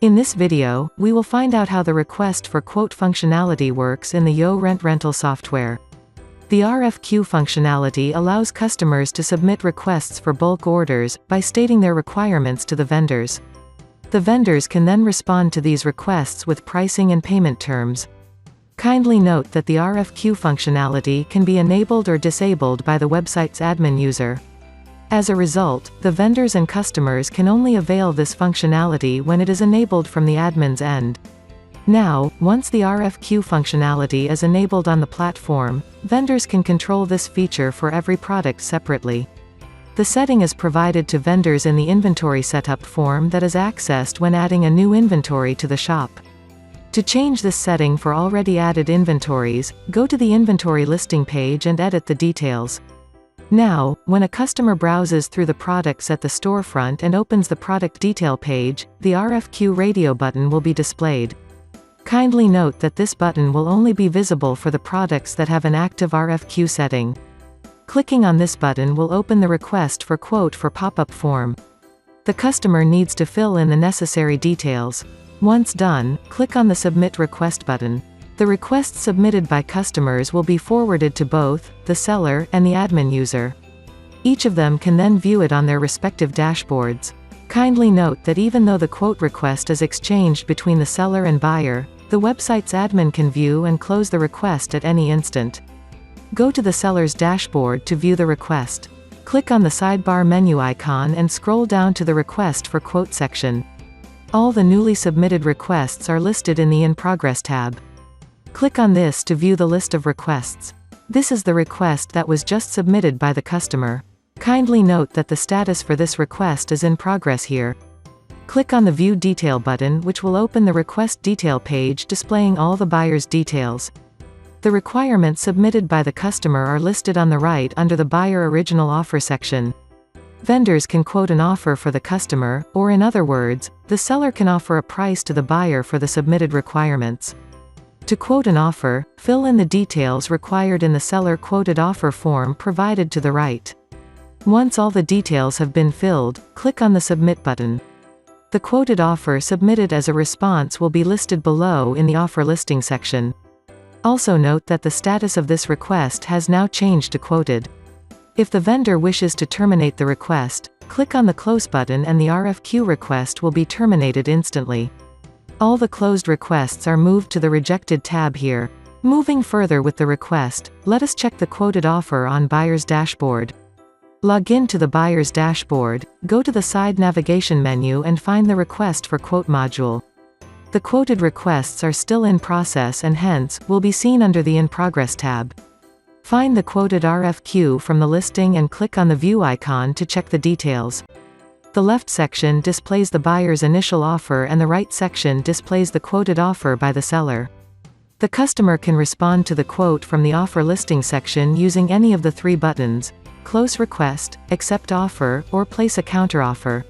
In this video, we will find out how the request for quote functionality works in the YoRent rental software. The RFQ functionality allows customers to submit requests for bulk orders by stating their requirements to the vendors. The vendors can then respond to these requests with pricing and payment terms. Kindly note that the RFQ functionality can be enabled or disabled by the website's admin user. As a result, the vendors and customers can only avail this functionality when it is enabled from the admin's end. Now, once the RFQ functionality is enabled on the platform, vendors can control this feature for every product separately. The setting is provided to vendors in the inventory setup form that is accessed when adding a new inventory to the shop. To change this setting for already added inventories, go to the inventory listing page and edit the details. Now, when a customer browses through the products at the storefront and opens the product detail page, the RFQ radio button will be displayed. Kindly note that this button will only be visible for the products that have an active RFQ setting. Clicking on this button will open the request for quote for pop-up form. The customer needs to fill in the necessary details. Once done, click on the Submit Request button. The requests submitted by customers will be forwarded to both the seller and the admin user. Each of them can then view it on their respective dashboards. Kindly note that even though the quote request is exchanged between the seller and buyer, the website's admin can view and close the request at any instant. Go to the seller's dashboard to view the request. Click on the sidebar menu icon and scroll down to the Request for Quote section. All the newly submitted requests are listed in the In Progress tab. Click on this to view the list of requests. This is the request that was just submitted by the customer. Kindly note that the status for this request is in progress here. Click on the View Detail button, which will open the request detail page displaying all the buyer's details. The requirements submitted by the customer are listed on the right under the Buyer Original Offer section. Vendors can quote an offer for the customer, or in other words, the seller can offer a price to the buyer for the submitted requirements. To quote an offer, fill in the details required in the seller quoted offer form provided to the right. Once all the details have been filled, click on the Submit button. The quoted offer submitted as a response will be listed below in the offer listing section. Also note that the status of this request has now changed to quoted. If the vendor wishes to terminate the request, click on the Close button and the RFQ request will be terminated instantly. All the closed requests are moved to the Rejected tab here. Moving further with the request, let us check the quoted offer on Buyer's dashboard. Log in to the Buyer's dashboard, go to the side navigation menu and find the Request for Quote module. The quoted requests are still in process and hence, will be seen under the In Progress tab. Find the quoted RFQ from the listing and click on the View icon to check the details. The left section displays the buyer's initial offer and the right section displays the quoted offer by the seller. The customer can respond to the quote from the offer listing section using any of the three buttons: Close Request, Accept Offer, or Place a Counteroffer.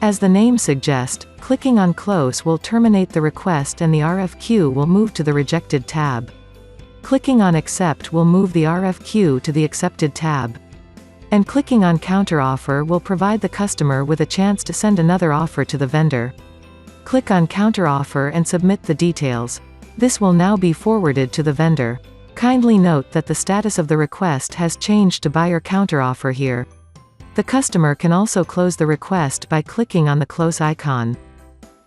As the name suggests, clicking on Close will terminate the request and the RFQ will move to the Rejected tab. Clicking on Accept will move the RFQ to the Accepted tab. And clicking on Counteroffer will provide the customer with a chance to send another offer to the vendor. Click on Counteroffer and submit the details. This will now be forwarded to the vendor. Kindly note that the status of the request has changed to Buyer Counteroffer here. The customer can also close the request by clicking on the Close icon.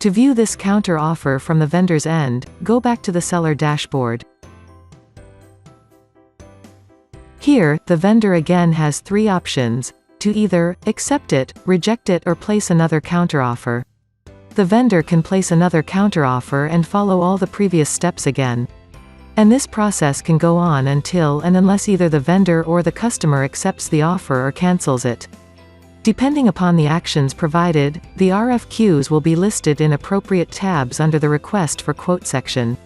To view this counteroffer from the vendor's end, go back to the seller dashboard. Here, the vendor again has three options: to either accept it, reject it, or place another counteroffer. The vendor can place another counteroffer and follow all the previous steps again. And this process can go on until and unless either the vendor or the customer accepts the offer or cancels it. Depending upon the actions provided, the RFQs will be listed in appropriate tabs under the Request for Quote section.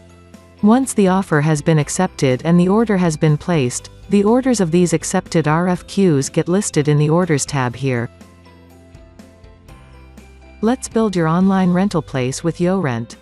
Once the offer has been accepted and the order has been placed, the orders of these accepted RFQs get listed in the Orders tab here. Let's build your online rental place with YoRent.